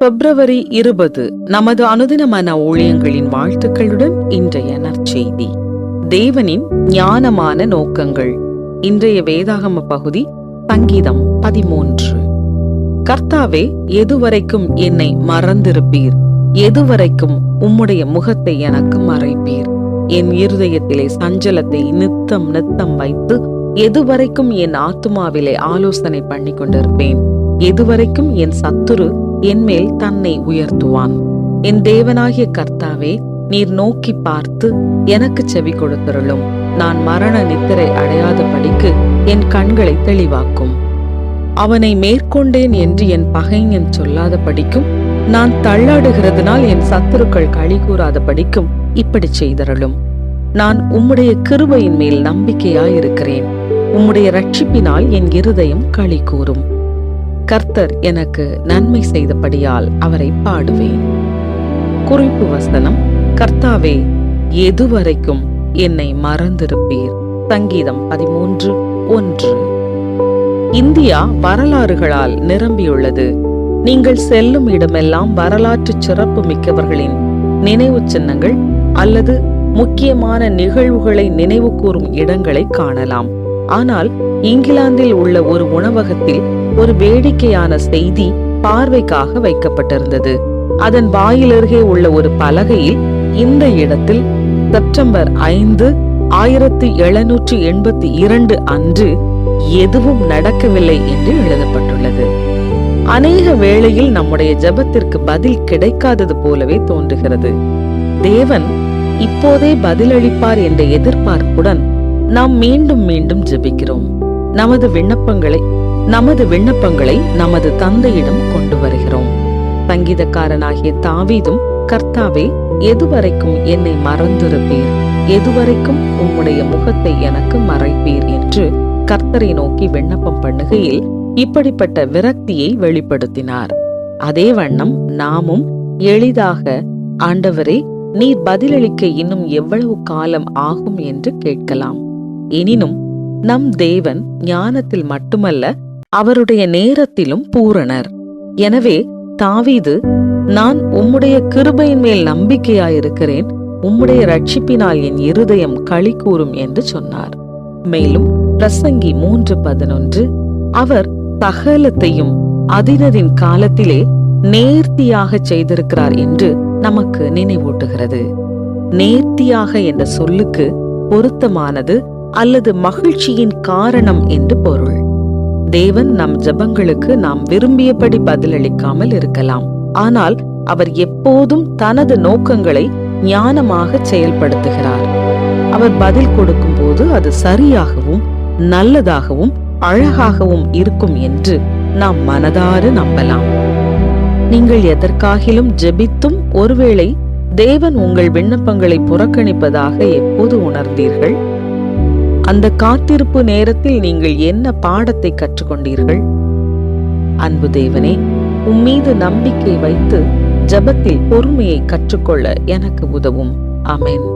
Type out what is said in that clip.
பிப்ரவரி 20 நமது அனுதின மன ஊழியங்களின் வாழ்த்துக்களுடன் இன்றைய நற்செய்தி. தேவனின் ஞானமான நோக்கங்கள். இன்றைய வேதாகம பகுதி சங்கீதம் 13. கர்த்தாவே, எதுவரைக்கும் என்னை மறந்திருப்பீர்? எதுவரைக்கும் உம்முடைய முகத்தை எனக்கு மறைப்பீர்? என் இருதயத்திலே சஞ்சலத்தை நித்தம் நித்தம் வைத்து எதுவரைக்கும் என் ஆத்துமாவிலே ஆலோசனை பண்ணி கொண்டிருப்பேன்? எதுவரைக்கும் என் சத்துரு என்மேல் தன்னை உயர்த்துவான்? என் தேவனாகிய கர்த்தாவே, நீர் நோக்கி பார்த்து எனக்கு செவி கொடுத்தருளும். நான் மரண நித்திரை அடையாதபடிக்கு என் கண்களை தெளிவாக்கும். அவனை மேற்கொண்டேன் என்று என் பகைஞன் சொல்லாத படிக்கும், நான் தள்ளாடுகிறதுனால் என் சத்துருக்கள் களி கூறாத படிக்கும் இப்படி செய்தருளும். நான் உம்முடைய கிருபையின் மேல் நம்பிக்கையாயிருக்கிறேன். உம்முடைய ரட்சிப்பினால் என் இருதயம் களி கூறும். கர்த்தர் எனக்கு நன்மை செய்தபடியால் அவரை பாடுவேன். குறிப்பு வசனம்: கர்த்தாவே, எதுவரைக்கும் என்னை மறந்திருப்பீர்? சங்கீதம் 13:1. இந்தியா வரலாறுகளால் நிரம்பியுள்ளது. நீங்கள் செல்லும் இடமெல்லாம் வரலாற்று சிறப்பு மிக்கவர்களின் நினைவு சின்னங்கள் அல்லது முக்கியமான நிகழ்வுகளை நினைவு கூறும் இடங்களை காணலாம். ஆனால் இங்கிலாந்தில் உள்ள ஒரு உணவகத்தில் ஒரு வேடிக்கையான செய்தி பார்வைக்காக வைக்கப்பட்டிருந்தது. அதன் வாயிலருகே உள்ள ஒரு பலகையில் இந்த இடத்தில் செப்டம்பர் 5, 1782 அன்று எதுவும் நடக்கவில்லை என்று எழுதப்பட்டுள்ளது. அநேக வேளையில் நம்முடைய ஜெபத்திற்கு பதில் கிடைக்காதது போலவே தோன்றுகிறது. தேவன் இப்போதே பதிலளிப்பார் என்ற எதிர்பார்ப்புடன் நாம் மீண்டும் மீண்டும் ஜெபிக்கிறோம். நமது விண்ணப்பங்களை நமது தந்தையிடம் கொண்டு வருகிறோம். சங்கீதக்காரனாகிய தாவீதும், கர்த்தாவே, எதுவரைக்கும் என்னை மறந்திருப்பீர்? எதுவரைக்கும் உம்முடைய முகத்தை எனக்கு மறைப்பீர் என்று கர்த்தரை நோக்கி விண்ணப்பம் பண்ணுகையில் இப்படிப்பட்ட விரக்தியை வெளிப்படுத்தினார். அதே வண்ணம் நாமும் எளிதாக, ஆண்டவரே, நீர் பதிலளிக்க இன்னும் எவ்வளவு காலம் ஆகும் என்று கேட்கலாம். எனினும் நம் தேவன் ஞானத்தில் மட்டுமல்ல, அவருடைய நேரத்திலும் பூரணர். எனவே தாவீது, நான் உம்முடைய கிருபையின் மேல் நம்பிக்கையாயிருக்கிறேன், உம்முடைய ரட்சிப்பினால் என் இருதயம் களி கூறும் என்று சொன்னார். மேலும் பிரசங்கி 3:11, அவர் சகலத்தையும் அதினரின் காலத்திலே நேர்த்தியாக செய்திருக்கிறார் என்று நமக்கு நினைவூட்டுகிறது. நேர்த்தியாக என்ற சொல்லுக்கு பொருத்தமானது அல்லது மகிழ்ச்சியின் காரணம் என்று பொருள். தேவன் நம் ஜெபங்களுக்கு நாம் விரும்பியபடி பதிலளிக்காமல் இருக்கலாம். ஆனால் அவர் எப்போதும் தனது நோக்கங்களை ஞானமாக செயல்படுத்துகிறார். அவர் பதில் கொடுக்கும் போது அது சரியாகவும் நல்லதாகவும் அழகாகவும் இருக்கும் என்று நாம் மனதார நம்பலாம். நீங்கள் எதற்காகிலும் ஜெபித்தும் ஒருவேளை தேவன் உங்கள் விண்ணப்பங்களை புறக்கணிப்பதாக எப்போது உணர்ந்தீர்கள்? அந்த காத்திருப்பு நேரத்தில் நீங்கள் என்ன பாடத்தை கற்றுக்கொண்டீர்கள்? அன்பு தேவனே, உம்மீது நம்பிக்கை வைத்து ஜெபத்தில் பொறுமையை கற்றுக்கொள்ள எனக்கு உதவும். ஆமென்.